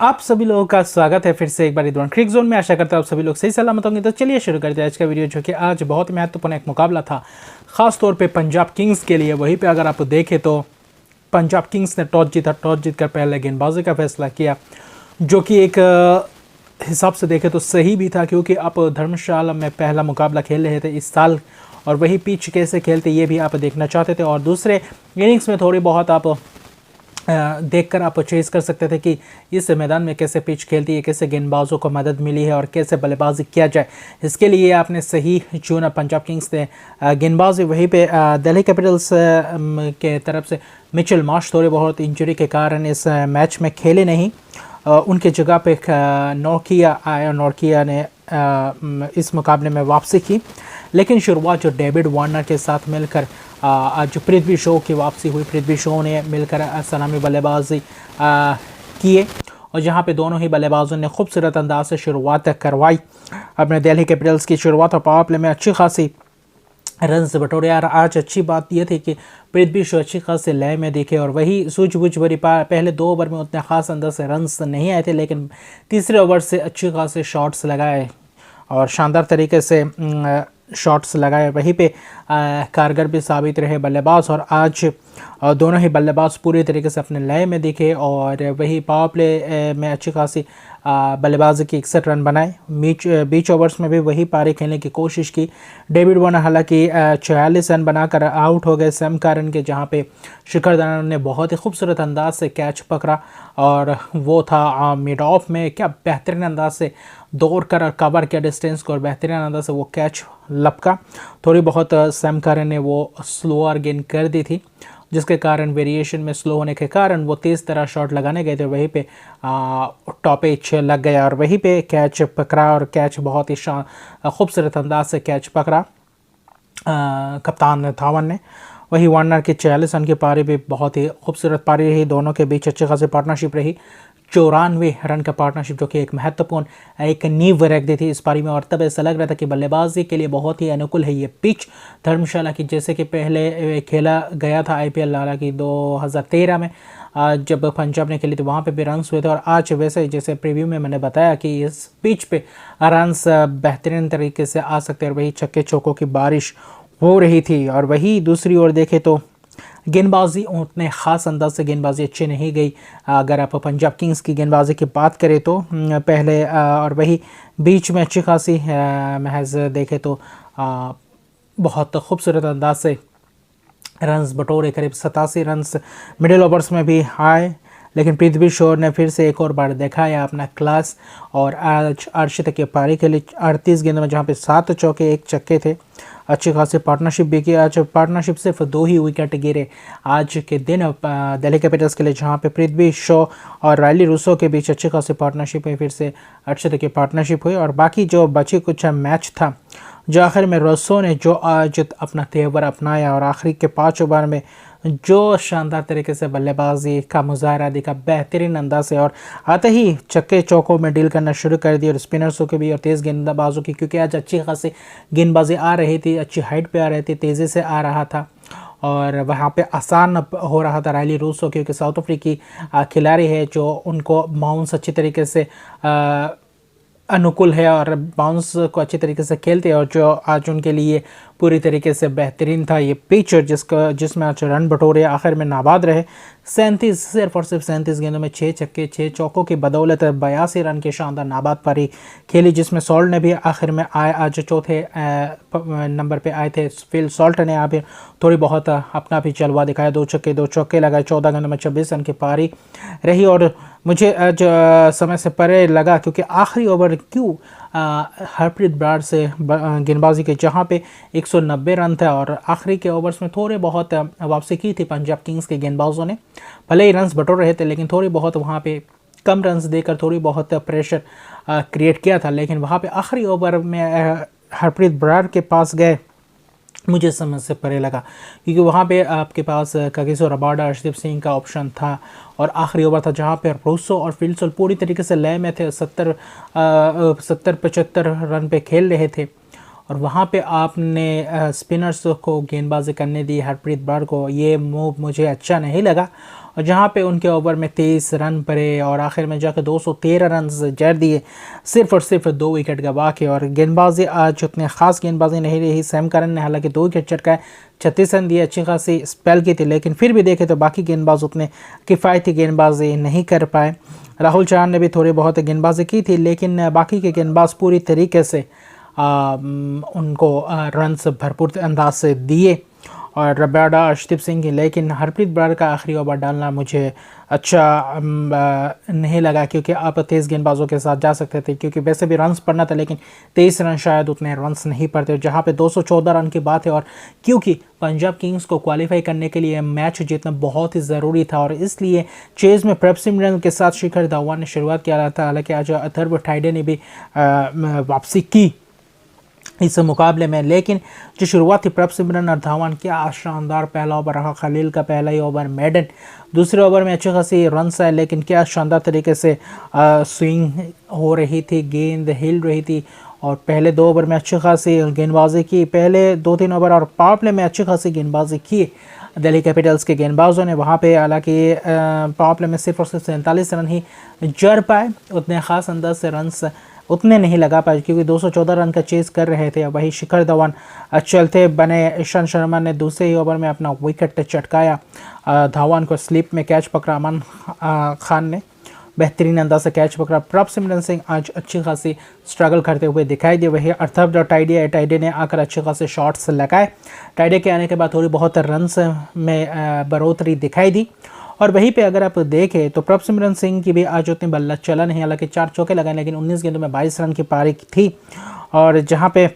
आप सभी लोगों का स्वागत है फिर से एक बार रिदवान क्रिक जोन में। आशा करता हूँ आप सभी लोग सही सलामत होंगे। तो चलिए शुरू करते हैं आज का वीडियो, जो कि आज बहुत महत्वपूर्ण एक मुकाबला था, खास तौर पे पंजाब किंग्स के लिए। वहीं पे अगर आप देखें तो पंजाब किंग्स ने टॉस जीता, टॉस जीतकर पहले गेंदबाजी का फैसला किया, जो कि एक हिसाब से देखें तो सही भी था, क्योंकि आप धर्मशाला में पहला मुकाबला खेल रहे थे इस साल, और वही पिच कैसे खेलते ये भी आप देखना चाहते थे। और दूसरे इनिंग्स में थोड़ी बहुत आप देखकर आप चेस कर सकते थे कि इस मैदान में कैसे पिच खेलती है, कैसे गेंदबाजों को मदद मिली है और कैसे बल्लेबाजी किया जाए। इसके लिए आपने सही चुना। पंजाब किंग्स ने गेंदबाजी वहीं पे दिल्ली कैपिटल्स के तरफ से मिचेल मार्श थोड़े बहुत इंजरी के कारण इस मैच में खेले नहीं। उनके जगह पे नोकिया आया, नोकिया ने इस मुकाबले में वापसी की। लेकिन शुरुआत जो डेविड वार्नर के साथ मिलकर आज पृथ्वी शॉ की वापसी हुई, पृथ्वी शॉ ने मिलकर सलामी बल्लेबाजी किए, और जहां पे दोनों ही बल्लेबाजों ने खूबसूरत अंदाज से शुरुआत करवाई अपने दिल्ली कैपिटल्स की शुरुआत। और पावर प्ले में अच्छी खासी रन्स बटोरे। यार आज अच्छी बात यह थी कि पृथ्वी शॉ अच्छी खासी लय में दिखे, और वही सूझबूझ भरी पहले 2 ओवर में उतने खास अंदाज से रन्स नहीं आए थे, लेकिन तीसरे ओवर से अच्छी खासे शॉट्स लगाए और शानदार तरीके से शॉट्स लगाए। वहीं पे कारगर भी साबित रहे बल्लेबाज, और आज दोनों ही बल्लेबाज पूरी तरीके से अपने लय में दिखे। और वही पावर प्ले में अच्छी खासी बल्लेबाजी की 61 रन बनाए। बीच ओवर्स में भी वही पारी खेलने की कोशिश की। डेविड वार्नर हालांकि 44 रन बनाकर आउट हो गए सैम करन के, जहां पे शिखर धवन ने बहुत ही खूबसूरत अंदाज से कैच पकड़ा, और वो था मिड ऑफ में। क्या बेहतरीन अंदाज से दौड़ कर और कवर किया डिस्टेंस को, और बेहतरीन अंदाज से वो कैच लपका। थोड़ी बहुत सैम करन ने वो स्लोअर गेंद कर दी थी, जिसके कारण वेरिएशन में स्लो होने के कारण वो तेज़ तरह शॉट लगाने गए थे, वहीं पे टॉप एज लग गया और वहीं पे कैच पकड़ा, और कैच बहुत ही खूबसूरत अंदाज से कैच पकड़ा कप्तान धवन ने। वही वार्नर की 46 रन की पारी भी बहुत ही खूबसूरत पारी रही। दोनों के बीच अच्छी खासी पार्टनरशिप रही। 94 रन का पार्टनरशिप, जो कि एक महत्वपूर्ण एक नींव रख दी थी इस पारी में। और तब ऐसा लग रहा था कि बल्लेबाजी के लिए बहुत ही अनुकूल है ये पिच धर्मशाला की, जैसे कि पहले खेला गया था IPL हालांकि 2013 में जब पंजाब ने खेली थी, वहाँ पे भी रन्स हुए थे। और आज वैसे जैसे प्रीव्यू में मैंने बताया कि इस पिच पे रन्स बेहतरीन तरीके से आ सकते हैं, और वही छक्के चौकों की बारिश हो रही थी। और वही दूसरी ओर देखें तो गेंदबाजी उतने ख़ास अंदाज से गेंदबाजी अच्छी नहीं गई। अगर आप पंजाब किंग्स की गेंदबाजी की बात करें तो पहले और वही बीच में अच्छी खासी महज देखें तो बहुत खूबसूरत अंदाज से रन्स बटोरे, करीब 87 रन्स मिडिल ओवर्स में भी आए। लेकिन पृथ्वी शॉ ने फिर से एक और बार दिखाया अपना क्लास, और आज अर्शदीप की पारी के लिए 38 गेंदों में जहां पे 7 चौके 1 छक्के थे। अच्छी खासी पार्टनरशिप भी की। आज पार्टनरशिप सिर्फ 2 ही विकेट गिरे आज के दिन दिल्ली कैपिटल्स के लिए, जहां पे पृथ्वी शॉ और रायली रूसो के बीच अच्छी खासी पार्टनरशिप है। फिर से अर्शदीप की पार्टनरशिप हुई, और बाकी जो बची कुछ मैच था, जो आखिर में रूसो ने जो आज अपना तेवर अपनाया, और आखिरी के 5 ओवर में जो शानदार तरीके से बल्लेबाजी का मुजाहरा दिखा बेहतरीन अंदाज से, और आते ही छक्के चौकों में डील करना शुरू कर दिया, और स्पिनर्सों के भी और तेज़ गेंदबाजों की, क्योंकि आज अच्छी खासी गेंदबाजी आ रही थी, अच्छी हाइट पे आ रही थी, तेज़ी से आ रहा था, और वहाँ पे आसान हो रहा था रायली रूसो, क्योंकि साउथ अफ्रीकी खिलाड़ी है जो उनको बाउंस अच्छी तरीके से अनुकूल है और बाउंस को अच्छी तरीके से खेलते हैं, और जो आज उनके लिए पूरी तरीके से बेहतरीन था ये पिच, जिसमें आज रन बटोरे आखिर में नाबाद रहे। 37 सिर्फ और सिर्फ 37 गेंदों में 6 छक्के 6 चौकों की बदौलत 82 रन की शानदार नाबाद पारी खेली, जिसमें सॉल्ट ने भी आखिर में आज चौथे नंबर पे आए थे। फिल सॉल्ट ने यहाँ पे थोड़ी बहुत अपना भी जलवा दिखाया, 2 छक्के 2 चौके लगाए। 14 गेंदों में 26 रन की पारी रही, और मुझे आज समय से परे लगा, क्योंकि आखिरी ओवर क्यों हरप्रीत ब्रार से गेंदबाजी के, जहां पे 190 रन थे, और आखिरी के ओवर्स में थोड़े बहुत वापसी की थी पंजाब किंग्स के गेंदबाजों ने। भले ही रन्स बटोर रहे थे, लेकिन थोड़ी बहुत वहां पे कम रन्स देकर थोड़ी बहुत प्रेशर क्रिएट किया था। लेकिन वहां पे आखिरी ओवर में हरप्रीत ब्रार के पास गए, मुझे समझ से परे लगा, क्योंकि वहाँ पे आपके पास कागिसो रबाडा, अर्शदीप सिंह का ऑप्शन था, और आखिरी ओवर था जहाँ पे रूसो और फिलसोल पूरी तरीके से लय में थे। 70-75 रन पे खेल रहे थे, और वहाँ पे आपने स्पिनर्स को गेंदबाजी करने दी हरप्रीत बराड़ को, ये मूव मुझे अच्छा नहीं लगा। और जहाँ पे उनके ओवर में 23 रन पड़े और आखिर में जाकर 213 रन जड़ दिए सिर्फ और सिर्फ 2 विकेट गवा के। और गेंदबाजी आज उतने ख़ास गेंदबाजी नहीं रही। सैम करन ने हालांकि 2 विकेट चटकाए, 36 रन दिए, अच्छी खासी स्पेल की थी, लेकिन फिर भी देखे तो बाकी गेंदबाज उतने किफ़ायती गेंदबाजी नहीं कर पाए। राहुल चौहान ने भी थोड़ी बहुत गेंदबाजी की थी, लेकिन बाकी के गेंदबाज पूरी तरीके से उनको रन्स भरपूर अंदाज से दिए और रबाडा अर्शदीप सिंह की। लेकिन हरप्रीत बराड़ का आखिरी ओवर डालना मुझे अच्छा नहीं लगा, क्योंकि आप तेज़ गेंदबाजों के साथ जा सकते थे, क्योंकि वैसे भी रन्स पड़ना था, लेकिन 23 रन शायद उतने रन्स नहीं पड़ते। जहाँ पे 214 रन की बात है, और क्योंकि पंजाब किंग्स को क्वालिफाई करने के लिए मैच जीतना बहुत ही ज़रूरी था, और इसलिए चेज़ में प्रभ सिमरन के साथ शिखर धवन ने शुरुआत किया था। हालांकि आज अथर्व टाइडे ने भी वापसी की इस मुकाबले में, लेकिन जो शुरुआत थी प्रभ सिमरन और धवन, क्या शानदार पहला ओवर रहा। खलील का पहला ही ओवर मेडन, दूसरे ओवर में अच्छी खासी रन्स आए, लेकिन क्या शानदार तरीके से स्विंग हो रही थी, गेंद हिल रही थी। और पहले 2 ओवर में अच्छी खासी गेंदबाजी की, पहले 2-3 ओवर और पावर प्ले में अच्छी खासी गेंदबाजी की दिल्ली कैपिटल्स के गेंदबाजों ने। वहाँ पे हालांकि पावर प्ले में सिर्फ और सिर्फ 47 रन ही जड़ पाए, उतने ख़ास अंदाज से रन्स उतने नहीं लगा पाए, क्योंकि 214 रन का चेज़ कर रहे थे। वही शिखर धवन चलते बने। ईशांत शर्मा ने दूसरे ही ओवर में अपना विकेट चटकाया, धवन को स्लिप में कैच पकड़ा। अमान खान ने बेहतरीन अंदाज से कैच पकड़ा। प्रभ सिमरन सिंह आज अच्छी खासी स्ट्रगल करते हुए दिखाई दिए। वही अर्थव टाइडे ने आकर अच्छे खासे शॉट्स लगाए। टाइडे के आने के बाद थोड़ी बहुत रन्स में बढ़ोतरी दिखाई दी। और वहीं पे अगर आप देखें तो प्रभ सिमरन सिंह की भी आज उतनी बल्ला चला नहीं, हालांकि 4 चौके लगाए, लेकिन 19 गेंदों में 22 रन की पारी थी। और जहां पे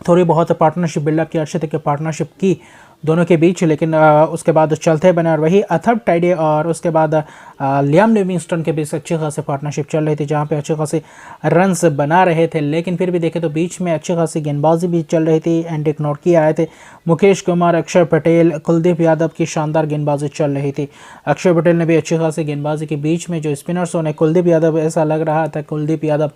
थोड़ी बहुत पार्टनरशिप बिल्डअप की, अर्शदीप की पार्टनरशिप की दोनों के बीच, लेकिन उसके बाद चलते बने। और वही अथर्व टाइडे और उसके बाद लियाम लिविंगस्टन के बीच अच्छी खासी पार्टनरशिप चल रही थी, जहां पे अच्छे खासी रन्स बना रहे थे। लेकिन फिर भी देखें तो बीच में अच्छी खासी गेंदबाजी भी चल रही थी। एंड्रिक नॉर्टकी आए थे, मुकेश कुमार, अक्षर पटेल, कुलदीप यादव की शानदार गेंदबाजी चल रही थी। अक्षर पटेल ने भी अच्छी खासी गेंदबाजी की। बीच में जो स्पिनर्स ने कुलदीप यादव, ऐसा लग रहा था कुलदीप यादव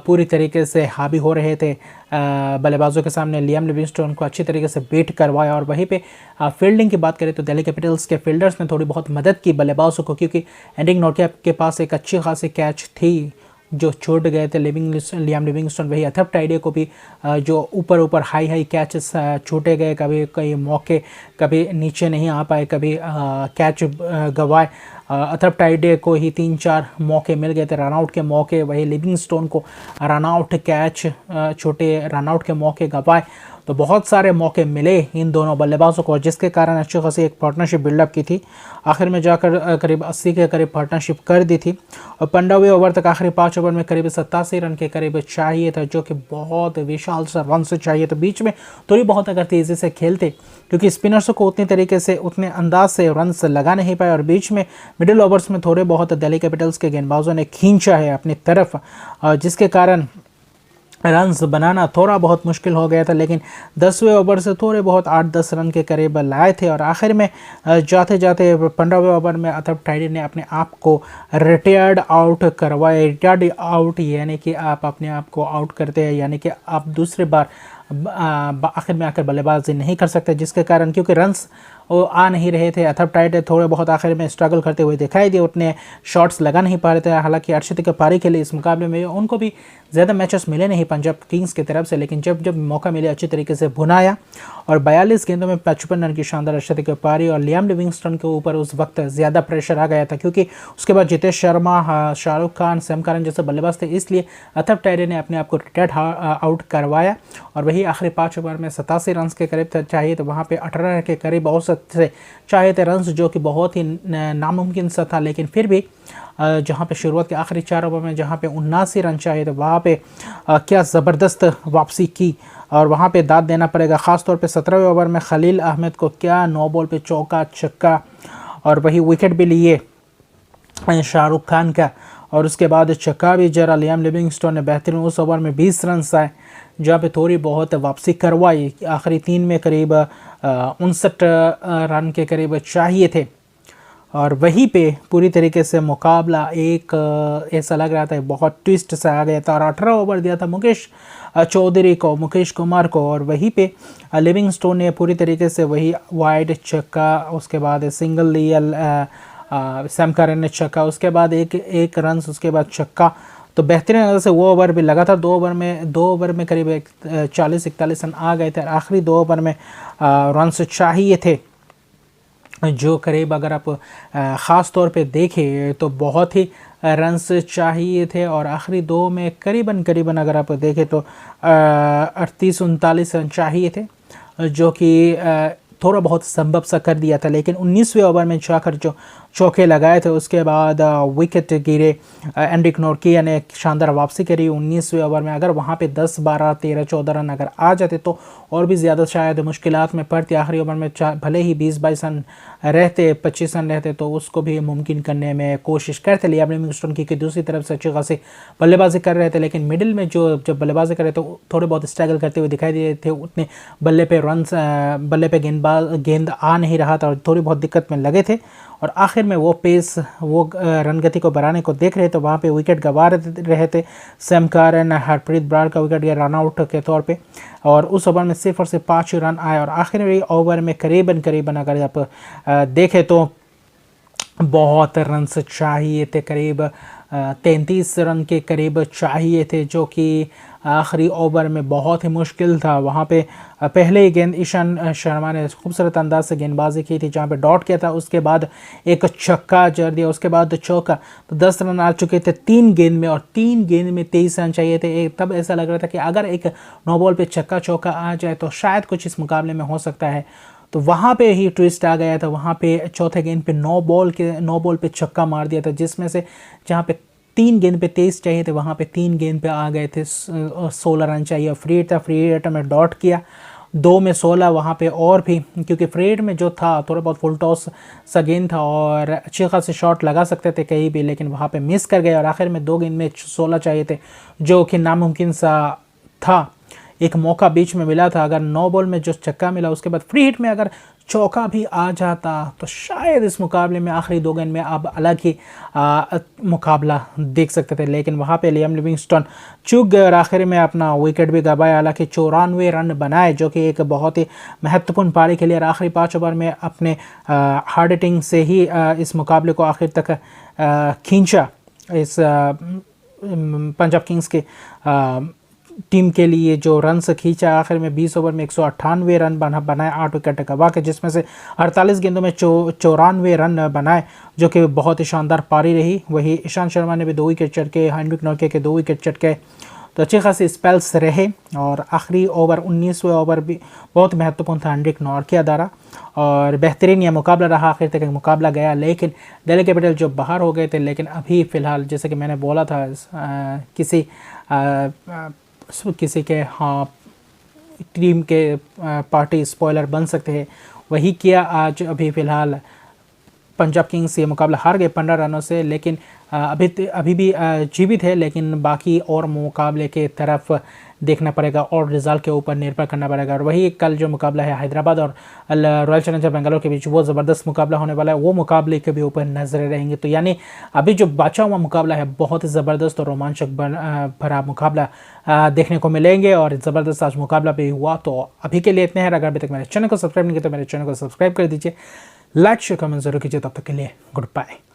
पूरी तरीके से हावी हो रहे थे बल्लेबाजों के सामने। लियाम लिविंगस्टन को अच्छी तरीके से बीट करवाया। और वहीं पे फील्डिंग की बात करें तो दिल्ली कैपिटल्स के फील्डर्स ने थोड़ी बहुत मदद की बल्लेबाजों को, क्योंकि एंड्रिक नॉर्टकी के पास एक अच्छी खासी कैच थी जो छूट गए थे लियाम लिविंगस्टन। वही अथर्व टाइडे को भी जो ऊपर हाई कैचेस छूटे गए, कभी कई मौके कभी नीचे नहीं आ पाए, कभी कैच गवाए। अथर्व टाइडे को ही 3-4 मौके मिल गए थे रनआउट के मौके। वही लिविंगस्टोन को रनआउट कैच, छोटे रनआउट के मौके गवाए। तो बहुत सारे मौके मिले इन दोनों बल्लेबाजों को, जिसके कारण अच्छी खासी एक पार्टनरशिप बिल्डअप की थी। आखिर में जाकर करीब 80 के करीब पार्टनरशिप कर दी थी। और 15वें ओवर तक, आखिरी 5 ओवर में करीब 87 रन के करीब चाहिए था, जो कि बहुत विशाल सा रन से चाहिए। तो बीच में थोड़ी बहुत अगर तेज़ी से खेलते, क्योंकि स्पिनर्सों को उतनी तरीके से उतने अंदाज से रन लगा नहीं पाए। और बीच में मिडिल ओवर्स में थोड़े बहुत दिल्ली कैपिटल्स के गेंदबाजों ने खींचा है अपनी तरफ, जिसके कारण रन्स बनाना थोड़ा बहुत मुश्किल हो गया था। लेकिन 10वें ओवर से थोड़े बहुत 8-10 रन के करीब लाए थे। और आखिर में जाते जाते 15वें ओवर में अथर्व टाइडे ने अपने आप को रिटायर्ड आउट करवाया। रिटायर्ड आउट यानी कि आप अपने आप को आउट करते हैं, यानी कि आप दूसरी बार आखिर में आकर बल्लेबाजी नहीं कर सकते, जिसके कारण क्योंकि रन्स वो आ नहीं रहे थे। अथर्व टाइडे थोड़े बहुत आखिर में स्ट्रगल करते हुए दिखाई दिए, उतने शॉट्स लगा नहीं पा रहे थे। हालांकि अर्शदीप के पारी के लिए इस मुकाबले में उनको भी ज़्यादा मैचेस मिले नहीं पंजाब किंग्स की तरफ से, लेकिन जब जब मौका मिले अच्छी तरीके से भुनाया। और 42 गेंदों में 55 रन की शानदार अर्शदीप के पारी। और लियाम लिविंगस्टन के ऊपर उस वक्त ज़्यादा प्रेशर आ गया था, क्योंकि उसके बाद जितेश शर्मा, शाहरुख खान, सैम करन जैसे बल्लेबाज थे, इसलिए अथर्व टाइडे ने अपने आप को रिटायर्ड आउट करवाया। और वही आखिरी 5 ओवर में 87 रन के करीब चाहिए, तो वहाँ पे 18 के करीब औसत से चाहिए थे रन्स, जो कि बहुत ही नामुमकिन सा था। लेकिन फिर भी जहाँ पे शुरुआत के आखिरी 4 ओवर में जहाँ पे 79 रन चाहिए, तो वहाँ पे क्या ज़बरदस्त वापसी की। और वहाँ पे दाद देना पड़ेगा, ख़ास तौर पे 17वें ओवर में खलील अहमद को क्या 9 बॉल पे चौका छक्का, और वही विकेट भी लिए शाहरुख खान का। और उसके बाद छक्का भी जरा लियाम लिविंगस्टोन ने बेहतरीन, उस ओवर में 20 रन आए, जहाँ पे थोड़ी बहुत वापसी करवाई। आखिरी 3 में करीब 59 रन के करीब चाहिए थे। और वहीं पे पूरी तरीके से मुकाबला एक ऐसा लग रहा था बहुत ट्विस्ट सा आ गया था। और 18 ओवर दिया था मुकेश चौधरी को, मुकेश कुमार को, और वहीं पे लिविंगस्टोन ने पूरी तरीके से वही वाइड छक्का, उसके बाद सिंगल लिया सैम करन ने छक्का, उसके बाद एक रन, उसके बाद छक्का। तो बेहतरीन नज़र से वो ओवर भी लगा था। दो ओवर में करीब 40-41 रन आ गए थे। आखिरी 2 ओवर में रन चाहिए थे जो करीब अगर आप ख़ास तौर पे देखें तो बहुत ही रन्स चाहिए थे। और आखिरी 2 में करीबन अगर आप देखें तो 38-39 रन चाहिए थे, जो कि थोड़ा बहुत संभव सा कर दिया था। लेकिन 19वें ओवर में जाकर जो चौके लगाए थे उसके बाद विकेट गिरे। एंड्रिक नोर्किया ने शानदार वापसी करी 19वें ओवर में। अगर वहाँ पे 10, 12, 13, 14 रन अगर आ जाते तो और भी ज़्यादा शायद मुश्किलात में पड़ती। आखिरी ओवर में भले ही 20-22 रन रहते, 25 रन रहते तो उसको भी मुमकिन करने में कोशिश करते। लियाम लिविंगस्टोन की दूसरी तरफ से अच्छी खासी बल्लेबाजी कर रहे थे, लेकिन मिडिल में जब बल्लेबाजी कर रहे थे तो थोड़े बहुत स्ट्रगल करते हुए दिखाई दे रहे थे। उतने बल्ले पे गेंद आ नहीं रहा था और थोड़ी बहुत दिक्कत में लगे थे। और आखिर में वो रन गति को बढ़ाने को देख रहे थे, वहाँ पे विकेट गंवा रहे थे। सैम करन, हरप्रीत ब्रार का विकेट गया रन आउट के तौर पे, और उस ओवर में सिर्फ और सिर्फ 5 रन आए। और आखिरी ओवर में करीबन अगर आप देखें तो बहुत रन चाहिए थे, करीब 33 रन के करीब चाहिए थे, जो कि आखिरी ओवर में बहुत ही मुश्किल था। वहाँ पे पहले ही गेंद ईशान शर्मा ने खूबसूरत अंदाज से गेंदबाजी की थी, जहाँ पे डॉट किया था, उसके बाद एक छक्का जड़ दिया, उसके बाद चौका। तो 10 रन आ चुके थे 3 गेंद में, और 3 गेंद में 23 रन चाहिए थे। तब ऐसा लग रहा था कि अगर एक 9 बॉल पे छक्का चौका आ जाए तो शायद कुछ इस मुकाबले में हो सकता है। तो वहाँ पे ही ट्विस्ट आ गया था। वहाँ पे चौथे गेंद पे 9 बॉल पे छक्का मार दिया था, जिसमें से जहाँ पे 3 गेंद पे 23 चाहिए थे वहाँ पे 3 गेंद पे आ गए थे 16 रन चाहिए। फ्री हिट था, फ्री हिट में डॉट किया, 2 में 16 वहाँ पे। और भी क्योंकि फ्री हिट में जो था थोड़ा बहुत फुल टॉस सा गेंद था और अच्छे खासे शॉट लगा सकते थे कहीं भी, लेकिन वहाँ पे मिस कर गए। और आखिर में 2 गेंद में 16 चाहिए थे, जो कि नामुमकिन सा था। एक मौका बीच में मिला था, अगर 9 बॉल में जो छक्का मिला उसके बाद फ्री हिट में अगर चौका भी आ जाता तो शायद इस मुकाबले में आखिरी 2 गेंद में आप अलग ही मुकाबला देख सकते थे। लेकिन वहाँ पे लियाम लिविंगस्टोन चूक गए और आखिर में अपना विकेट भी गंवाया। हालांकि 94 रन बनाए, जो कि एक बहुत ही महत्वपूर्ण पारी के लिए। और आखिरी 5 ओवर में अपने हार्ड हिटिंग से ही इस मुकाबले को आखिर तक खींचा। इस पंजाब किंग्स के टीम के लिए जो रन खींचा, आखिर में 20 ओवर में 198 रन बनाए, 8 विकेट गंवा के, जिसमें से 48 गेंदों में 94 रन बनाए, जो कि बहुत ही शानदार पारी रही। वही ईशांत शर्मा ने भी 2 विकेट चटके, एंड्रिक नोर्किया के 2 विकेट चटके, तो अच्छे खासे स्पेल्स रहे। और आखिरी ओवर 19वें ओवर भी बहुत महत्वपूर्ण था एंड्रिक नोर्किया द्वारा, और बेहतरीन यह मुकाबला रहा। आखिर तक मुकाबला गया, लेकिन दिल्ली कैपिटल जो बाहर हो गए थे। लेकिन अभी फ़िलहाल जैसे कि मैंने बोला था किसी के टीम के पार्टी स्पॉइलर बन सकते हैं, वही किया आज। अभी फ़िलहाल पंजाब किंग्स ये मुकाबला हार गए 15 रनों से, लेकिन अभी भी जीवित है। लेकिन बाकी और मुकाबले के तरफ देखना पड़ेगा और रिजल्ट के ऊपर निर्भर करना पड़ेगा। और वही कल जो मुकाबला है हैदराबाद और रॉयल चैलेंजर बेंगलोर के बीच, वो ज़बरदस्त मुकाबला होने वाला है, वो मुकाबले के भी ऊपर नजरें रहेंगी। तो यानी अभी जो बचा हुआ मुकाबला है बहुत ही ज़बरदस्त और रोमांचक भरा मुकाबला देखने को मिलेंगे। और ज़बरदस्त आज मुकाबला भी हुआ। तो अभी के लिए इतने हैं। अगर अभी तक मेरे चैनल को सब्सक्राइब नहीं किया तो मेरे चैनल को सब्सक्राइब कर दीजिए, लाइक शेयर कमेंट जरूर कीजिए। तब तक के लिए गुड बाय।